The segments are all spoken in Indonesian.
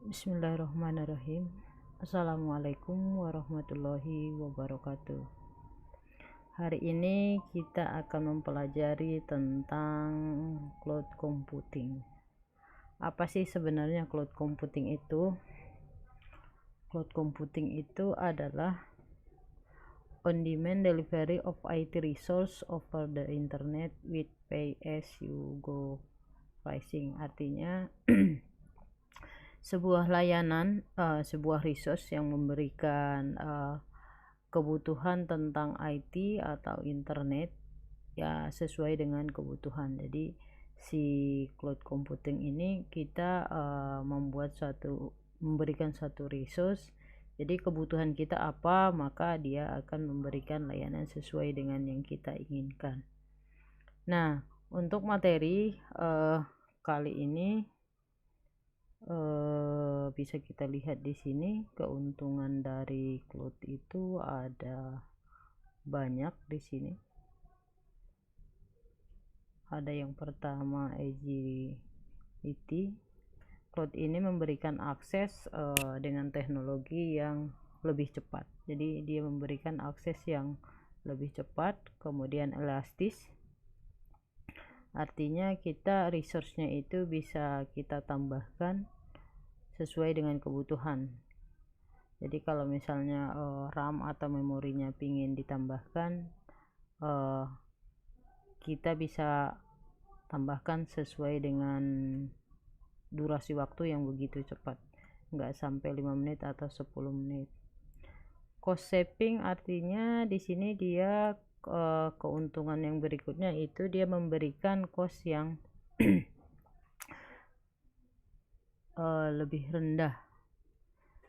Bismillahirrahmanirrahim. Assalamualaikum warahmatullahi wabarakatuh. Hari ini kita akan mempelajari tentang cloud computing. Apa sih sebenarnya cloud computing itu? Cloud computing itu adalah on-demand delivery of IT resource over the internet with pay-as-you-go pricing. Artinya sebuah layanan, sebuah resource yang memberikan kebutuhan tentang IT atau internet ya sesuai dengan kebutuhan. Jadi si cloud computing ini kita memberikan satu resource. Jadi kebutuhan kita apa, maka dia akan memberikan layanan sesuai dengan yang kita inginkan. Nah, untuk materi kali ini bisa kita lihat di sini keuntungan dari cloud itu ada banyak di sini. Ada yang pertama agility. Cloud ini memberikan akses dengan teknologi yang lebih cepat. Jadi dia memberikan akses yang lebih cepat, kemudian elastis. Artinya kita resource-nya itu bisa kita tambahkan sesuai dengan kebutuhan. Jadi kalau misalnya RAM atau memorinya pingin ditambahkan, kita bisa tambahkan sesuai dengan durasi waktu yang begitu cepat, nggak sampai 5 menit atau 10 menit. Cost saving artinya di sini dia keuntungan yang berikutnya itu dia memberikan cost yang lebih rendah.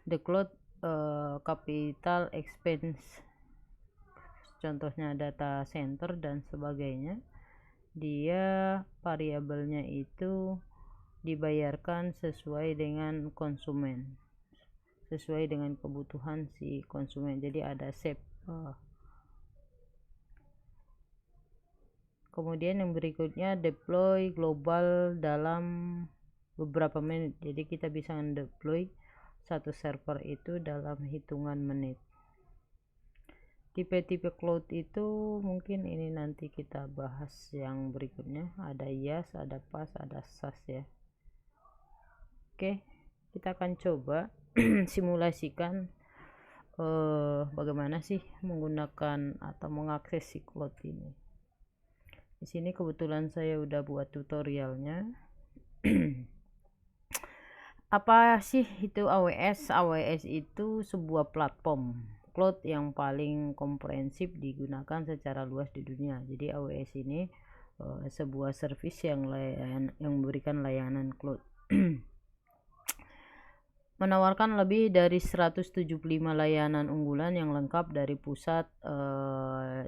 The cloud capital expense, contohnya data center dan sebagainya, dia variabelnya itu dibayarkan sesuai dengan konsumen, sesuai dengan kebutuhan si konsumen. Jadi ada save. Kemudian yang berikutnya deploy global dalam beberapa menit. Jadi kita bisa deploy satu server itu dalam hitungan menit. Tipe-tipe cloud itu mungkin ini nanti kita bahas yang berikutnya. Ada IaaS, ada PaaS, ada SaaS ya. Oke, kita akan coba simulasikan bagaimana sih menggunakan atau mengakses si cloud ini. Di sini kebetulan saya udah buat tutorialnya. Apa sih itu AWS? AWS itu sebuah platform cloud yang paling komprehensif digunakan secara luas di dunia. Jadi AWS ini sebuah service yang memberikan layanan cloud. Menawarkan lebih dari 175 layanan unggulan yang lengkap dari pusat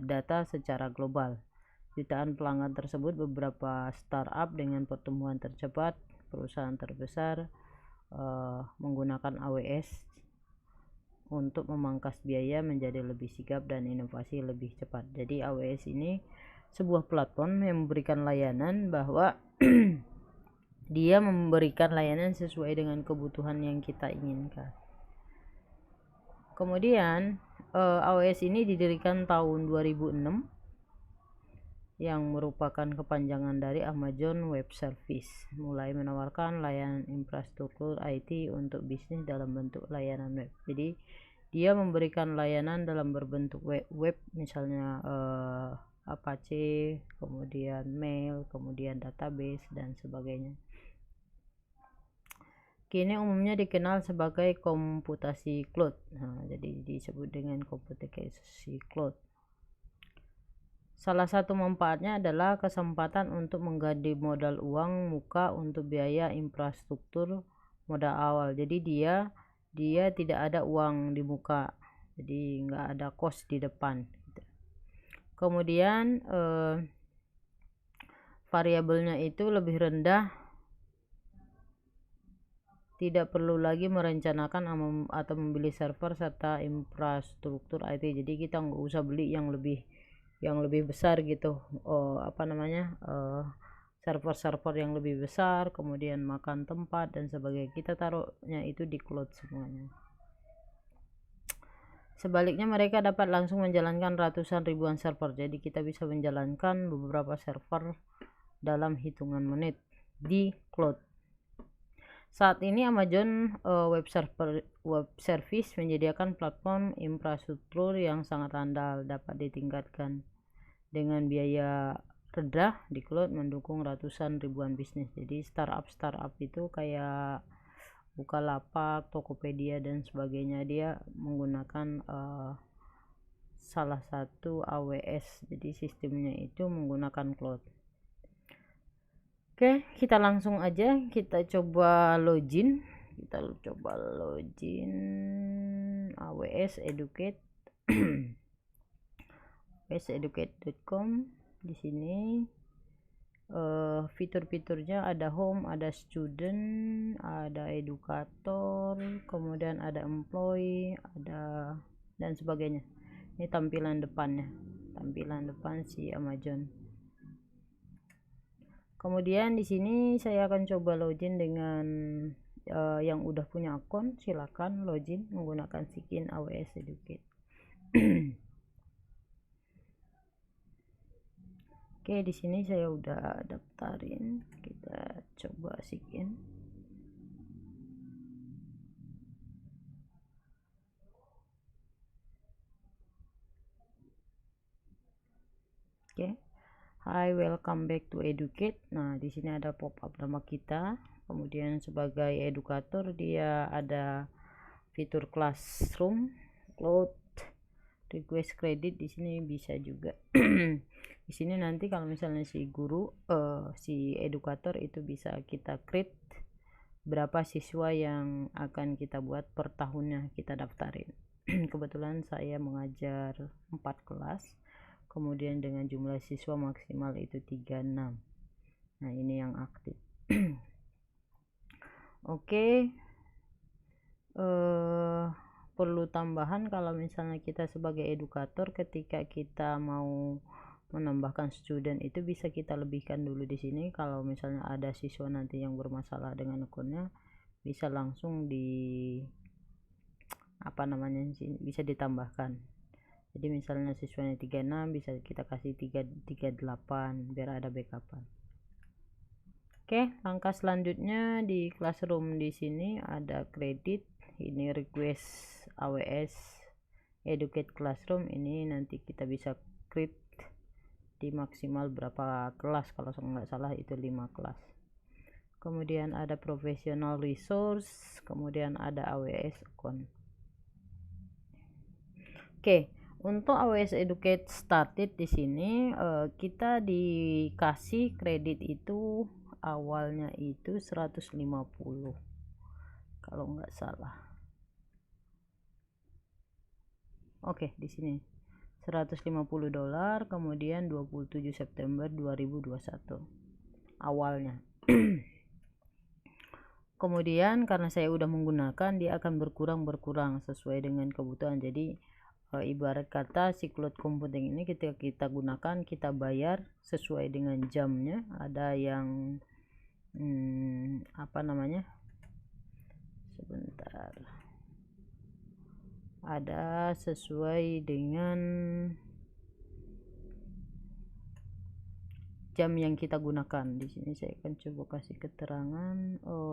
data secara global. Jutaan pelanggan tersebut beberapa startup dengan pertumbuhan tercepat, perusahaan terbesar menggunakan AWS untuk memangkas biaya menjadi lebih sigap dan inovasi lebih cepat. Jadi AWS ini sebuah platform yang memberikan layanan bahwa dia memberikan layanan sesuai dengan kebutuhan yang kita inginkan. Kemudian AWS ini didirikan tahun 2006 yang merupakan kepanjangan dari Amazon Web Service, mulai menawarkan layanan infrastruktur IT untuk bisnis dalam bentuk layanan web. Jadi dia memberikan layanan dalam berbentuk web misalnya Apache, kemudian mail, kemudian database dan sebagainya. Kini umumnya dikenal sebagai komputasi cloud. Nah, jadi disebut dengan komputasi cloud. Salah satu manfaatnya adalah kesempatan untuk mengganti modal uang muka untuk biaya infrastruktur modal awal. Jadi dia tidak ada uang di muka, jadi nggak ada cost di depan. Kemudian variabelnya itu lebih rendah, tidak perlu lagi merencanakan atau membeli server serta infrastruktur IT. Jadi kita nggak usah beli yang lebih besar gitu, server-server yang lebih besar, kemudian makan tempat dan sebagainya. Kita taruhnya itu di cloud semuanya. Sebaliknya mereka dapat langsung menjalankan ratusan ribuan server, jadi kita bisa menjalankan beberapa server dalam hitungan menit di cloud. Saat ini Amazon Web Service menyediakan platform infrastruktur yang sangat andal, dapat ditingkatkan dengan biaya rendah di cloud, mendukung ratusan ribuan bisnis. Jadi startup itu kayak Bukalapak, Tokopedia dan sebagainya, dia menggunakan salah satu AWS, jadi sistemnya itu menggunakan cloud. Oke, kita langsung aja kita coba login. AWS Educate. awseducate.com. Di sini fitur-fiturnya ada home, ada student, ada edukator, kemudian ada employee, ada dan sebagainya. Ini tampilan depannya, tampilan depan si Amazon. Kemudian di sini saya akan coba login dengan yang udah punya akun. Silakan login menggunakan sign AWS Educate. Oke, di sini saya udah daftarin. Kita coba sign. Oke. Hi, welcome back to Educate. Nah, di sini ada pop-up nama kita. Kemudian sebagai edukator dia ada fitur classroom, cloud, request credit. Di sini bisa juga. Di sini nanti kalau misalnya si guru, si edukator itu bisa kita create berapa siswa yang akan kita buat per tahunnya, kita daftarin. Kebetulan saya mengajar 4 kelas, kemudian dengan jumlah siswa maksimal itu 36. Nah, ini yang aktif. Oke. Perlu tambahan kalau misalnya kita sebagai edukator, ketika kita mau menambahkan student itu bisa kita lebihkan dulu di sini. Kalau misalnya ada siswa nanti yang bermasalah dengan akunnya, bisa langsung bisa ditambahkan. Jadi misalnya siswanya 36 bisa kita kasih 38 biar ada backupan. Oke, langkah selanjutnya di classroom di sini ada kredit. Ini request AWS Educate Classroom. Ini nanti kita bisa create di maksimal berapa kelas, kalau nggak salah itu 5 kelas. Kemudian ada professional resource, kemudian ada AWS account. Oke, untuk AWS Educate Started di sini kita dikasih kredit itu awalnya itu 150 kalau nggak salah. Oke, di sini $150, kemudian 27 September 2021 awalnya. Kemudian karena saya udah menggunakan, dia akan berkurang sesuai dengan kebutuhan. Jadi ibarat kata si cloud computing ini kita gunakan, kita bayar sesuai dengan jamnya. Ada yang ada sesuai dengan jam yang kita gunakan. Di sini saya akan coba kasih keterangan.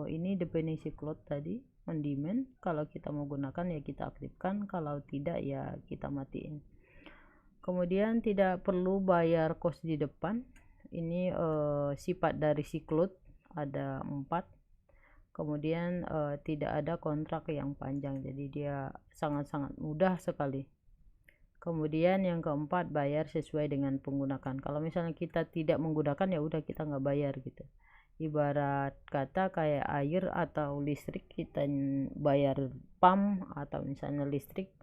Ini definisi cloud tadi on demand. Kalau kita mau gunakan ya kita aktifkan, kalau tidak ya kita matiin. Kemudian tidak perlu bayar cost di depan. Ini sifat dari si cloud ada 4. Kemudian tidak ada kontrak yang panjang, jadi dia sangat-sangat mudah sekali. Kemudian yang keempat, bayar sesuai dengan penggunaan. Kalau misalnya kita tidak menggunakan ya udah kita nggak bayar gitu. Ibarat kata kayak air atau listrik, kita bayar pam atau misalnya listrik.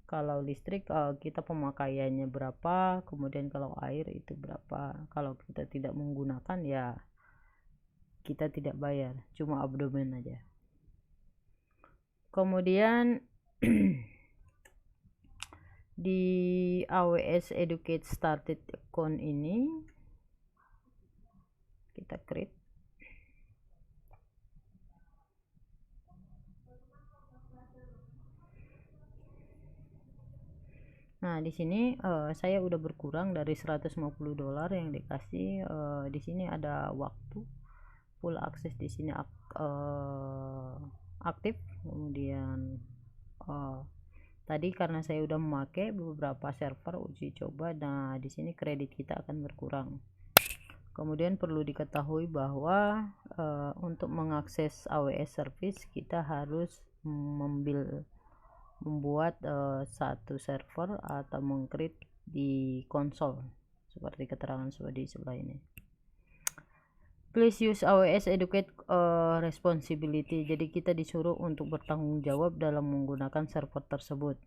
Kalau listrik kita pemakaiannya berapa, kemudian kalau air itu berapa. Kalau kita tidak menggunakan ya kita tidak bayar, cuma abdomen aja. Kemudian di AWS Educate Started account ini kita create. Nah, di sini saya udah berkurang dari $150 yang dikasih. Di sini ada waktu full akses, di sini aktif. Kemudian tadi karena saya udah memakai beberapa server uji coba, nah di sini kredit kita akan berkurang. Kemudian perlu diketahui bahwa untuk mengakses AWS service kita harus membuat satu server atau mengcreate di konsol seperti keterangan di sebelah ini. Please use AWS Educate responsibility. Jadi kita disuruh untuk bertanggung jawab dalam menggunakan server tersebut.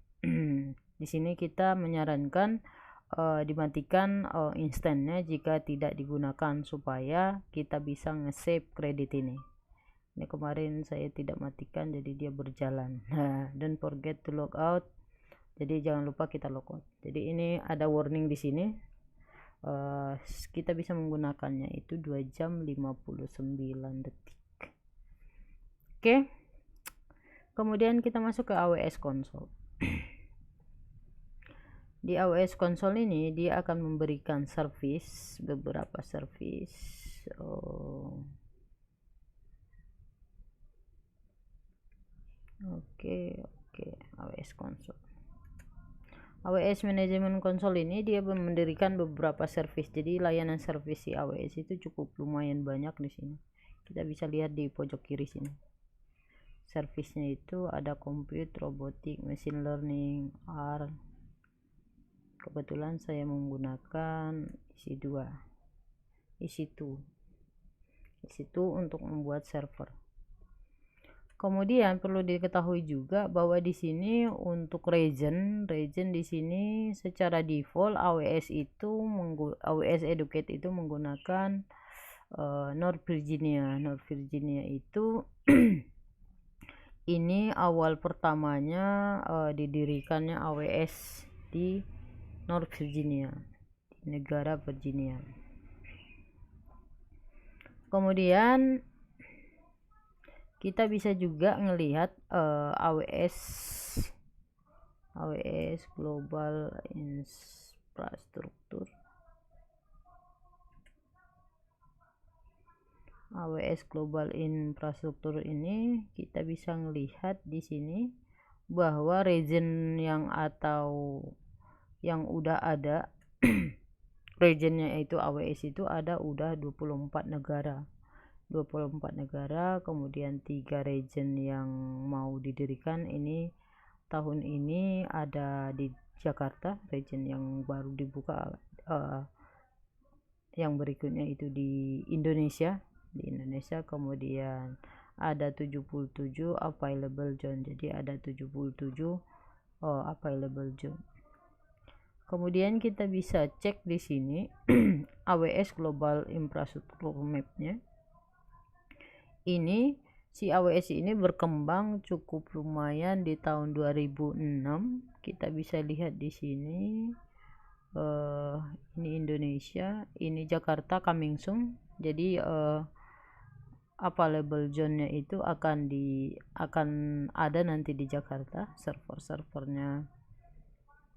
Di sini kita menyarankan dimatikan instannya jika tidak digunakan supaya kita bisa nge-save kredit ini. Ini kemarin saya tidak matikan jadi dia berjalan. Nah, don't forget to log out. Jadi jangan lupa kita logout. Jadi ini ada warning di sini. Kita bisa menggunakannya itu 2 jam 59 detik. Oke. Kemudian kita masuk ke AWS Console. Di AWS Console ini dia akan memberikan beberapa service. Oke, AWS Console. AWS Management Console ini dia mendirikan beberapa service. Jadi layanan service di AWS itu cukup lumayan banyak di sini. Kita bisa lihat di pojok kiri sini. Service-nya itu ada compute, robotic, machine learning, R. Kebetulan saya menggunakan EC2 untuk membuat server. Kemudian perlu diketahui juga bahwa di sini untuk region di sini secara default AWS Educate itu menggunakan North Virginia. North Virginia itu ini awal pertamanya didirikannya AWS di North Virginia, di negara Virginia. Kemudian kita bisa juga ngelihat AWS Global Infrastructure. AWS Global Infrastructure ini kita bisa ngelihat di sini bahwa region yang udah ada regionnya itu AWS itu udah 24 negara. Kemudian 3 region yang mau didirikan ini tahun ini ada di Jakarta, region yang baru dibuka. Yang berikutnya itu di Indonesia. Kemudian ada 77 available zone. Jadi ada 77 available zone. Kemudian kita bisa cek di sini AWS Global Infrastructure Map-nya. Ini si AWS ini berkembang cukup lumayan di tahun 2006. Kita bisa lihat di sini ini Indonesia, ini Jakarta coming soon. Jadi available zone-nya itu akan ada nanti di Jakarta, servernya,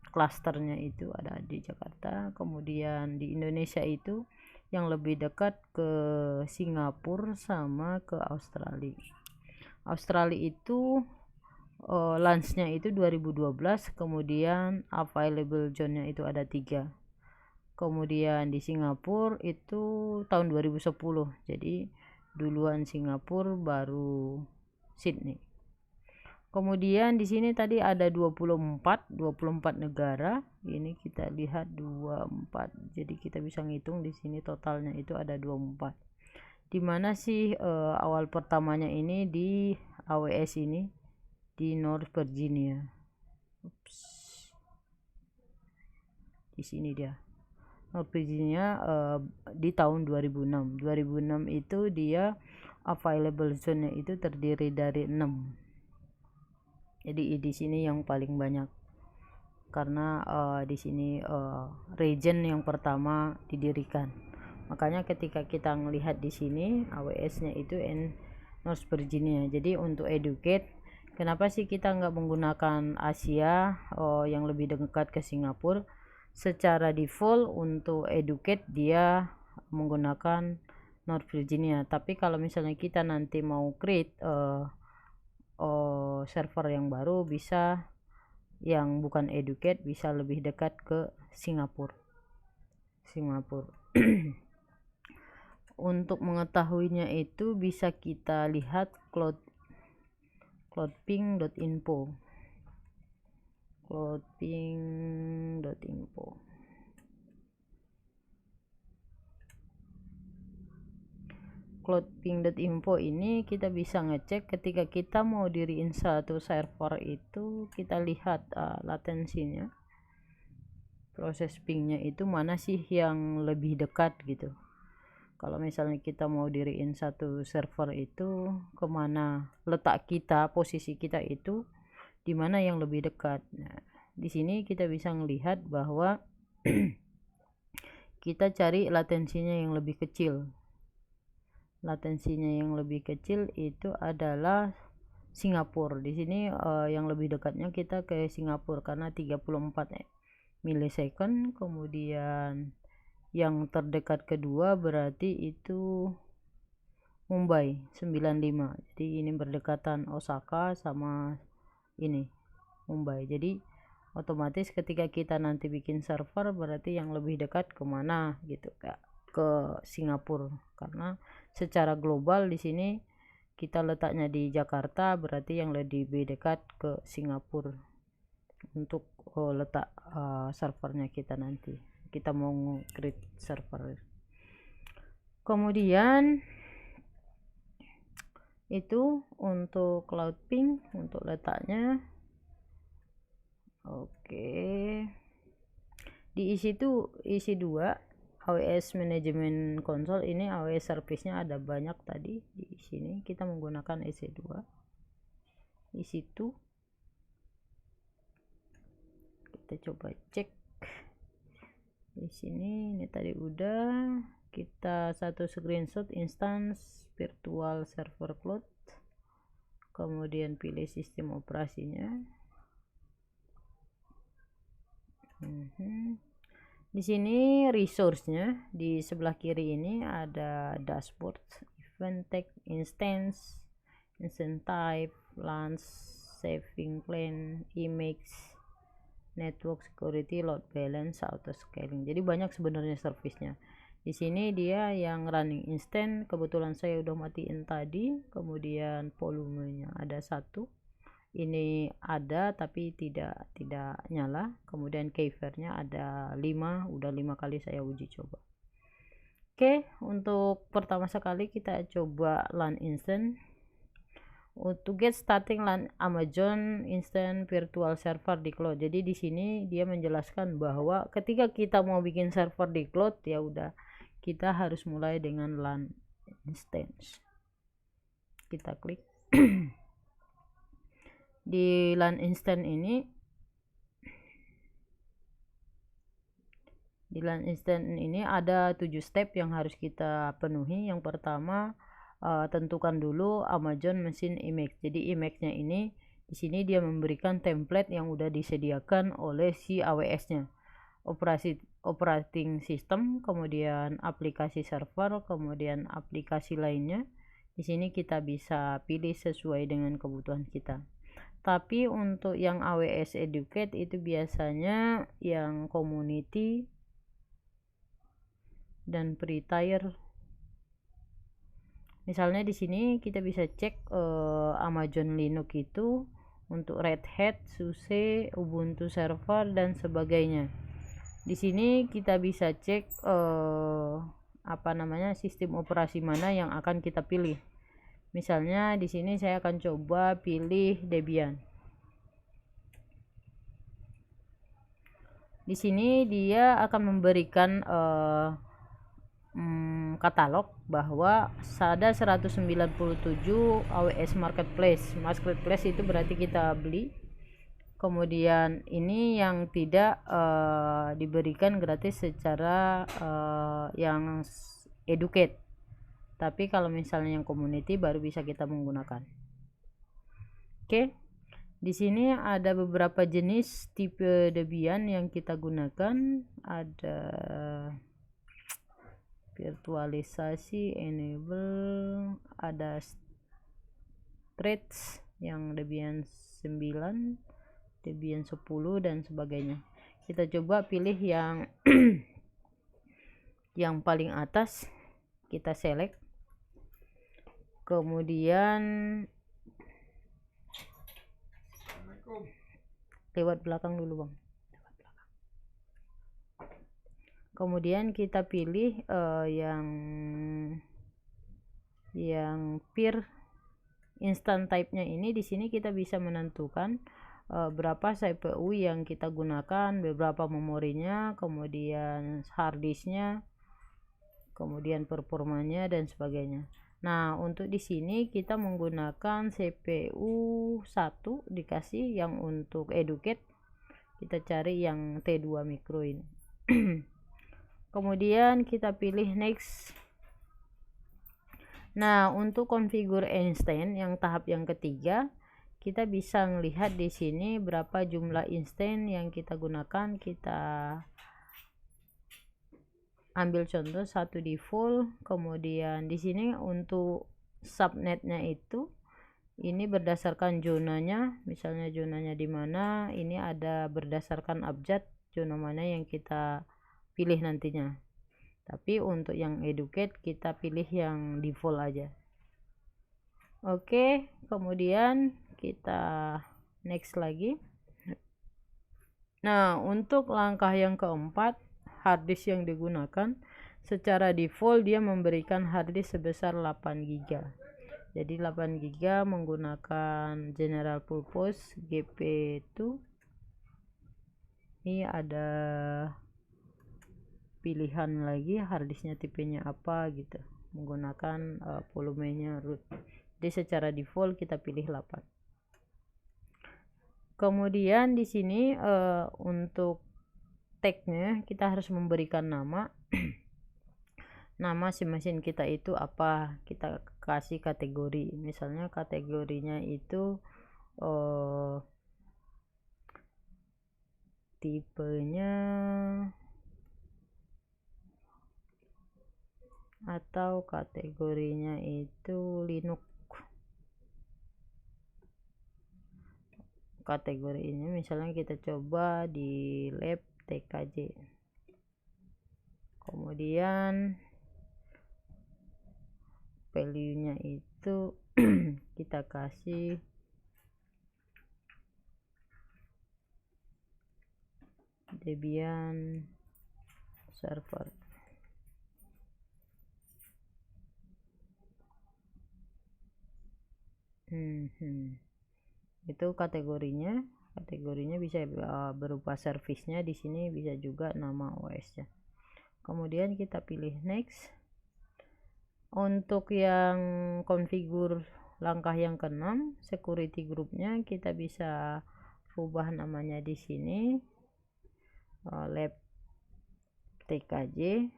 klasternya itu ada di Jakarta. Kemudian di Indonesia itu yang lebih dekat ke Singapura sama ke Australia. Australia itu launch-nya itu 2012, kemudian available zone-nya itu ada 3. Kemudian di Singapura itu tahun 2010. Jadi duluan Singapura baru Sydney. Kemudian di sini tadi ada 24 negara. Ini kita lihat 24. Jadi kita bisa ngitung di sini totalnya itu ada 24. Dimana sih awal pertamanya ini di AWS ini di North Virginia. Di sini dia. North Virginia di tahun 2006. 2006 itu dia available zone-nya itu terdiri dari 6. Jadi di sini yang paling banyak karena di sini region yang pertama didirikan. Makanya ketika kita melihat di sini AWS-nya itu North Virginia. Jadi untuk educate, kenapa sih kita nggak menggunakan Asia yang lebih dekat ke Singapura? Secara default untuk educate dia menggunakan North Virginia. Tapi kalau misalnya kita nanti mau create server yang baru, bisa yang bukan educate, bisa lebih dekat ke Singapura. Untuk mengetahuinya itu bisa kita lihat cloudping.info. Cloudping.info ini kita bisa ngecek ketika kita mau diriin satu server itu, kita lihat latensinya, proses pingnya itu mana sih yang lebih dekat gitu. Kalau misalnya kita mau diriin satu server itu, kemana letak kita, posisi kita itu di mana yang lebih dekat. Nah, di sini kita bisa melihat bahwa kita cari latensinya yang lebih kecil. Latensinya yang lebih kecil itu adalah Singapura. Di sini yang lebih dekatnya kita ke Singapura karena 34 milisecond. Kemudian yang terdekat kedua berarti itu Mumbai 95. Jadi ini berdekatan Osaka sama ini Mumbai. Jadi otomatis ketika kita nanti bikin server berarti yang lebih dekat kemana gitu, ke Singapura. Karena secara global di sini kita letaknya di Jakarta, berarti yang lebih dekat ke Singapura untuk letak servernya kita nanti. Kita mau create server. Kemudian itu untuk Cloudping, untuk letaknya. Oke. Di isi 2 AWS Management Console ini AWS service-nya ada banyak tadi. Di sini kita menggunakan EC2. Di situ kita coba cek. Di sini ini tadi udah kita satu screenshot instance virtual server cloud. Kemudian pilih sistem operasinya. Di sini resource-nya di sebelah kiri ini ada dashboard, event tag, instance type, launch, saving plan, image, network security, load balance, auto scaling. Jadi banyak sebenarnya service-nya. Di sini dia yang running instance, kebetulan saya udah matiin tadi. Kemudian volumenya ada 1. Ini ada tapi tidak nyala. Kemudian keyframe-nya ada 5, udah 5 kali saya uji coba. Oke, untuk pertama sekali kita coba LAN instance. To get starting LAN Amazon Instant Virtual Server di cloud. Jadi di sini dia menjelaskan bahwa ketika kita mau bikin server di cloud, ya udah kita harus mulai dengan LAN instance. Kita klik. Di LAN instance ini ada 7 step yang harus kita penuhi. Yang pertama, tentukan dulu Amazon Machine Image. Jadi image-nya ini di sini dia memberikan template yang udah disediakan oleh si AWS-nya. Operating system, kemudian aplikasi server, kemudian aplikasi lainnya. Di sini kita bisa pilih sesuai dengan kebutuhan kita. Tapi untuk yang AWS Educate itu biasanya yang community dan pre-tier. Misalnya di sini kita bisa cek Amazon Linux itu untuk Red Hat, SUSE, Ubuntu Server dan sebagainya. Di sini kita bisa cek sistem operasi mana yang akan kita pilih. Misalnya di sini saya akan coba pilih Debian. Di sini dia akan memberikan katalog bahwa ada 197 AWS Marketplace. Marketplace itu berarti kita beli. Kemudian ini yang tidak diberikan gratis secara yang educate. Tapi kalau misalnya yang community baru bisa kita menggunakan. Oke. Di sini ada beberapa jenis tipe Debian yang kita gunakan. Ada virtualisasi, enable, ada threads yang Debian 9, Debian 10 dan sebagainya. Kita coba pilih yang yang paling atas, kita select, kemudian lewat belakang dulu bang, kemudian kita pilih yang peer instant type-nya ini. Di sini kita bisa menentukan berapa CPU yang kita gunakan, beberapa memorinya, kemudian harddisknya, kemudian performanya dan sebagainya. Nah, untuk di sini kita menggunakan CPU 1 dikasih yang untuk educate. Kita cari yang T2 micro ini. Kemudian kita pilih next. Nah, untuk configure instance yang tahap yang ketiga, kita bisa melihat di sini berapa jumlah instance yang kita gunakan. Kita ambil contoh satu default, kemudian di sini untuk subnetnya itu ini berdasarkan zonanya, misalnya zonanya di mana, ini ada berdasarkan abjad zona mana yang kita pilih nantinya. Tapi untuk yang educate kita pilih yang default aja. Oke, kemudian kita next lagi. Nah, untuk langkah yang keempat, harddisk yang digunakan secara default dia memberikan harddisk sebesar 8 GB. Jadi 8 GB menggunakan general purpose GP2. Ini ada pilihan lagi harddisknya tipenya apa gitu, menggunakan volumenya root. Jadi secara default kita pilih 8. Kemudian di sini untuk tagnya kita harus memberikan nama. Nama si mesin kita itu apa, kita kasih kategori, misalnya kategorinya itu tipenya atau kategorinya itu Linux. Kategori ini misalnya kita coba di lab TKJ, kemudian value nya itu kita kasih Debian server. Itu kategorinya bisa berupa servisnya, di sini bisa juga nama OS-nya. Kemudian kita pilih next. Untuk yang configure langkah yang keenam, security groupnya kita bisa rubah namanya di sini lab TKJ.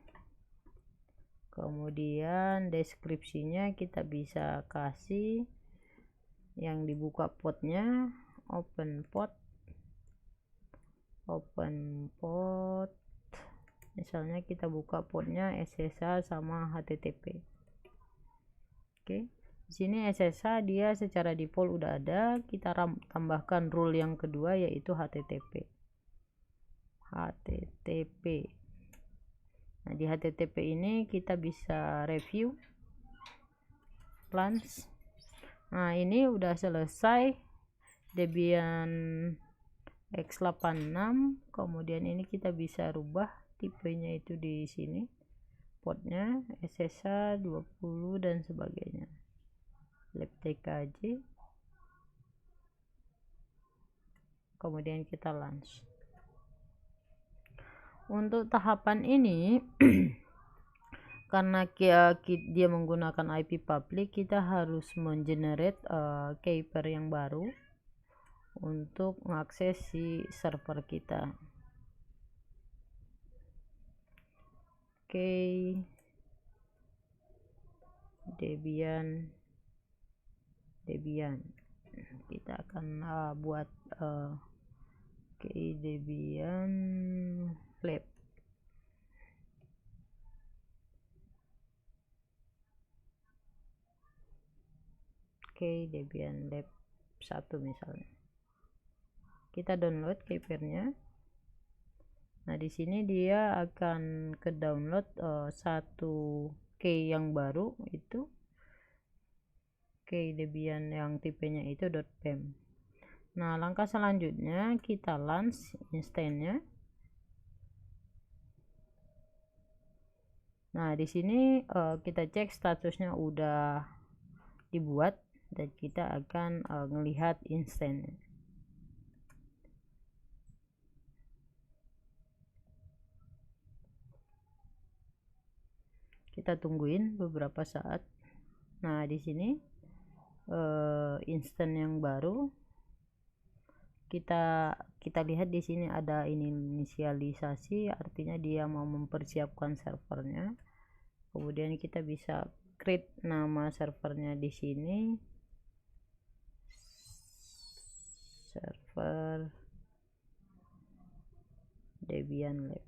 Kemudian deskripsinya kita bisa kasih yang dibuka portnya open port, misalnya kita buka portnya SSH sama HTTP. Oke, di sini SSH dia secara default udah ada, kita tambahkan rule yang kedua yaitu HTTP. Nah, di HTTP ini kita bisa review plans. Nah, ini udah selesai Debian x86. Kemudian ini kita bisa rubah tipenya itu di sini, portnya SSH 20 dan sebagainya, lab TKJ. Kemudian kita launch. Untuk tahapan ini karena dia menggunakan IP public, kita harus mengenerate key pair yang baru untuk mengakses si server kita. Oke. Debian kita akan buat Debian Lab. Debian Lab 1 misalnya. Kita download keypairnya. Nah, di sini dia akan ke download satu key yang baru, itu Debian yang tipenya itu .pem. Nah, langkah selanjutnya kita launch instance-nya. Nah, di sini kita cek statusnya udah dibuat dan kita akan melihat instance. Kita tungguin beberapa saat. Nah, di sini instan yang baru kita lihat di sini ada inisialisasi, artinya dia mau mempersiapkan servernya. Kemudian kita bisa create nama servernya di sini, server Debian Lab.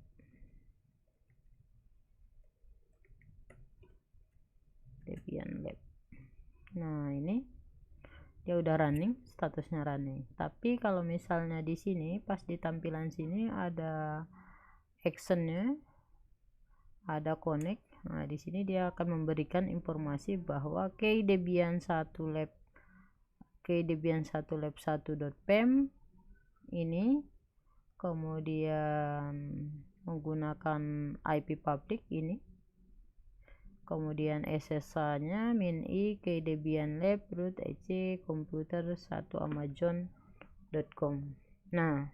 Nah, ini dia udah running, statusnya running. Tapi kalau misalnya di sini pas di tampilan sini ada actionnya, ada connect. Nah, di sini dia akan memberikan informasi bahwa Debian 1 Lab 1.pem ini kemudian menggunakan IP public ini, kemudian SSH-nya min.i Debian Lab root ec komputer 1 amazon.com. Nah,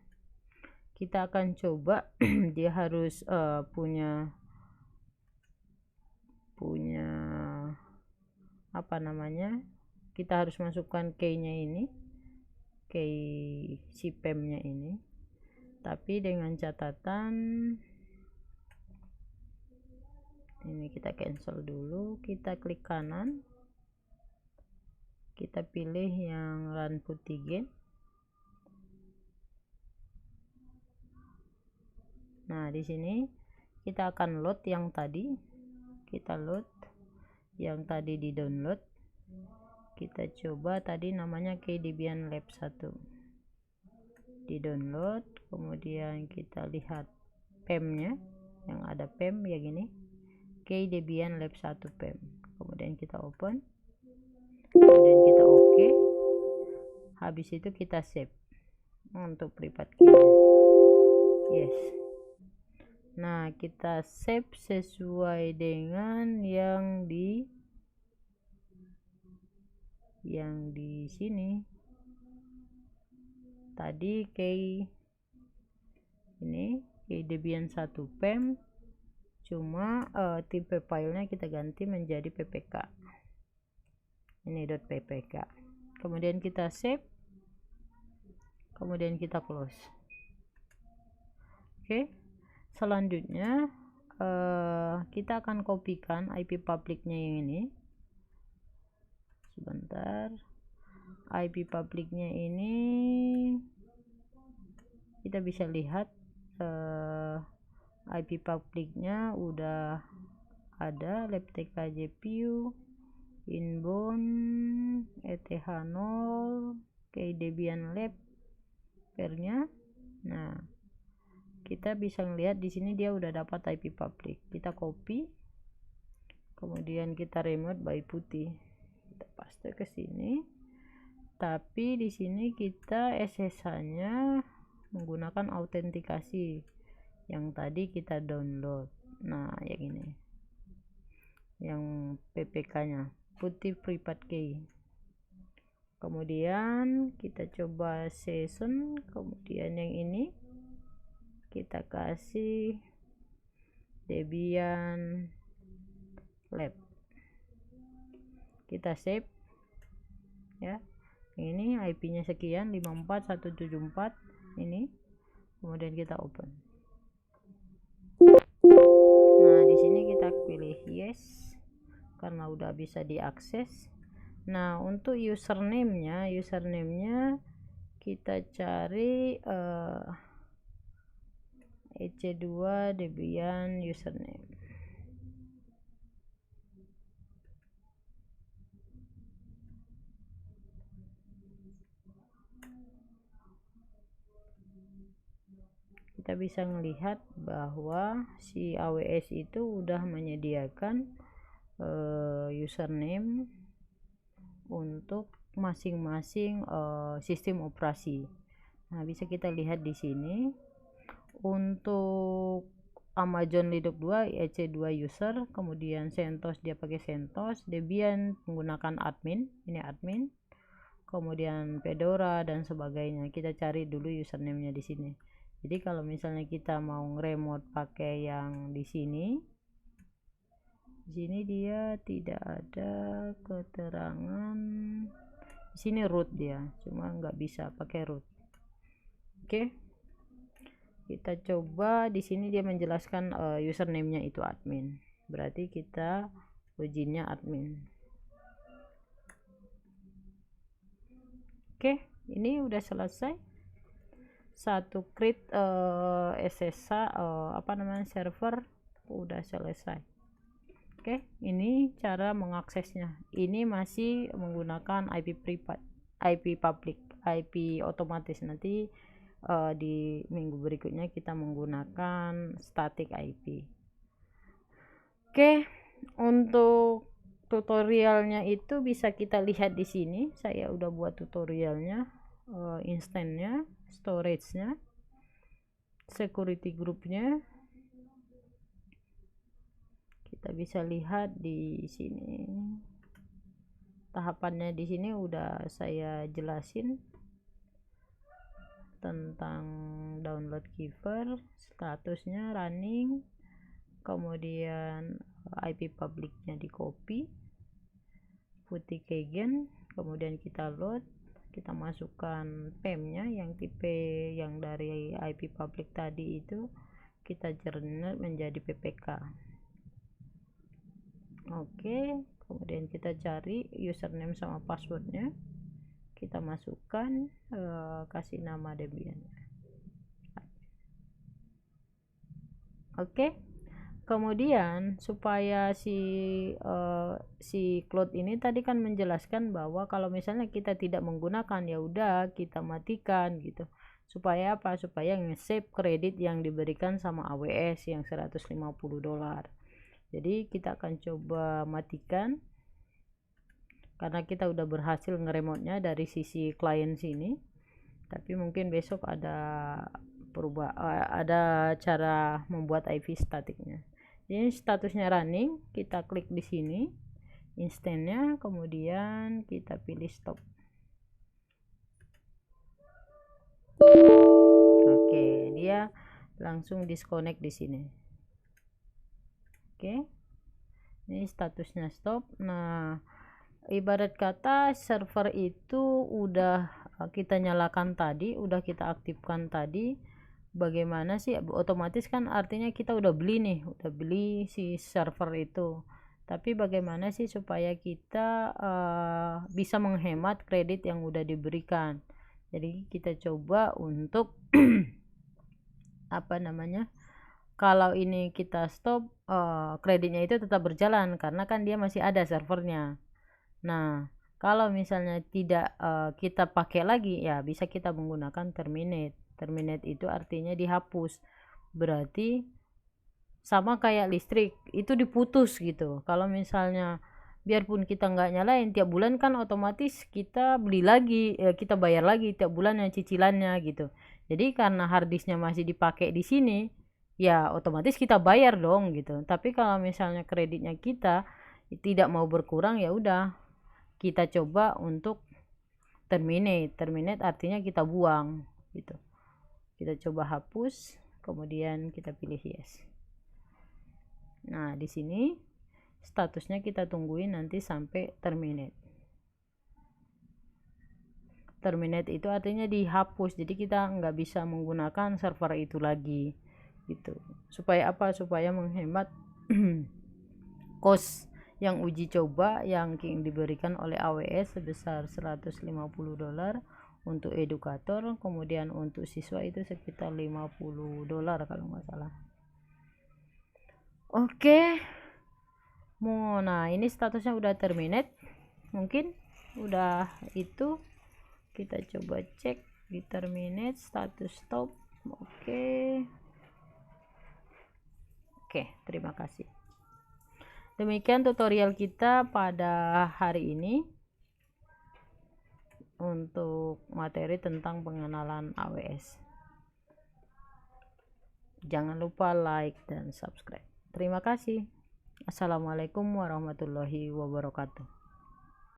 kita akan coba dia harus punya apa namanya, kita harus masukkan key-nya ini, key si pem-nya ini, tapi dengan catatan ini kita cancel dulu. Kita klik kanan, kita pilih yang run puttigen. Nah, di sini kita akan load yang tadi, kita load yang tadi di download. Kita coba tadi namanya Debian Lab 1 di download, kemudian kita lihat pem-nya yang ada pem ya gini, Debian Lab 1 pem. Kemudian kita open, kemudian kita oke. Habis itu kita save untuk private key-nya. Yes. Nah, kita save sesuai dengan yang di sini tadi ini Debian 1 pem, cuma tipe filenya kita ganti menjadi ppk, ini .ppk. Kemudian kita save, kemudian kita close. Oke. Selanjutnya kita akan kopikan IP publicnya yang ini. Sebentar, IP publicnya ini kita bisa lihat IP publicnya udah ada labtk gpu inbound eth0 Debian Lab pairnya. Nah, kita bisa melihat di sini dia udah dapat IP public. Kita copy, kemudian kita remote by putih, kita paste ke sini. Tapi di sini kita SSH-nya menggunakan autentikasi yang tadi kita download. Nah, yang ini, yang ppk-nya putih private key. Kemudian kita coba session, kemudian yang ini kita kasih Debian Lab. Kita save ya. Ini IP-nya sekian 54174 ini. Kemudian kita open. Nah, di sini kita pilih yes. karena udah bisa diakses. Nah, untuk username-nya kita cari EC2 Debian username. Kita bisa melihat bahwa si AWS itu udah menyediakan username untuk masing-masing sistem operasi. Nah, bisa kita lihat di sini untuk Amazon Linux 2 EC2 user, kemudian CentOS dia pakai CentOS, Debian menggunakan admin, ini admin, kemudian Fedora dan sebagainya. Kita cari dulu username-nya di sini. Jadi kalau misalnya kita mau nge-remote pakai yang di sini dia tidak ada keterangan. Di sini root dia, cuma nggak bisa pakai root. Oke. Kita coba di sini dia menjelaskan username-nya itu admin. Berarti kita loginnya admin. Oke, ini udah selesai. Satu create SSH server udah selesai. Oke, ini cara mengaksesnya. Ini masih menggunakan IP private, IP public, IP otomatis. Nanti di minggu berikutnya kita menggunakan static IP. Oke, untuk tutorialnya itu bisa kita lihat di sini. Saya udah buat tutorialnya, instannya, storage-nya, security group-nya. Kita bisa lihat di sini tahapannya. Di sini udah saya jelasin tentang download Keyver, statusnya running, kemudian IP publiknya di copy, putih keygen, kemudian kita load, kita masukkan PEM-nya yang tipe yang dari IP public tadi itu kita generate menjadi PPK. Oke, kemudian kita cari username sama passwordnya, kita masukkan, kasih nama Debian. Oke, kemudian supaya si cloud ini tadi kan menjelaskan bahwa kalau misalnya kita tidak menggunakan, ya udah kita matikan gitu. Supaya apa? Supaya nge-save kredit yang diberikan sama AWS yang $150. Jadi kita akan coba matikan karena kita udah berhasil nge-remote-nya dari sisi klien sini. Tapi mungkin besok ada cara membuat IP statiknya. Jadi statusnya running, kita klik di sini instannya, kemudian kita pilih stop. Oke, dia langsung disconnect di sini. Oke, ini statusnya stop. Nah, ibarat kata server itu udah kita nyalakan tadi, udah kita aktifkan tadi. Bagaimana sih? Otomatis kan artinya kita udah beli si server itu. Tapi bagaimana sih supaya kita bisa menghemat kredit yang udah diberikan? Jadi kita coba untuk kalau ini kita stop, kreditnya itu tetap berjalan karena kan dia masih ada servernya. Nah, kalau misalnya tidak kita pakai lagi, ya bisa kita menggunakan terminate. Terminate itu artinya dihapus. Berarti sama kayak listrik, itu diputus gitu. Kalau misalnya biarpun kita nggak nyalain, tiap bulan kan otomatis kita beli lagi, kita bayar lagi tiap bulan yang cicilannya gitu. Jadi karena harddisknya masih dipakai di sini, ya otomatis kita bayar dong gitu. Tapi kalau misalnya kreditnya kita tidak mau berkurang, ya udah kita coba untuk terminate artinya kita buang gitu. Kita coba hapus, kemudian kita pilih yes. Nah, di sini statusnya kita tungguin nanti sampai terminate. Terminate itu artinya dihapus, jadi kita nggak bisa menggunakan server itu lagi gitu. Supaya apa? Supaya menghemat cost yang uji coba yang diberikan oleh AWS sebesar $150 untuk edukator, kemudian untuk siswa itu sekitar $50 kalau nggak salah. Oke. Nah ini statusnya udah terminate, mungkin udah. Itu kita coba cek di terminate status stop. Oke, terima kasih. Demikian tutorial kita pada hari ini untuk materi tentang pengenalan AWS. Jangan lupa like dan subscribe. Terima kasih. Assalamualaikum warahmatullahi wabarakatuh.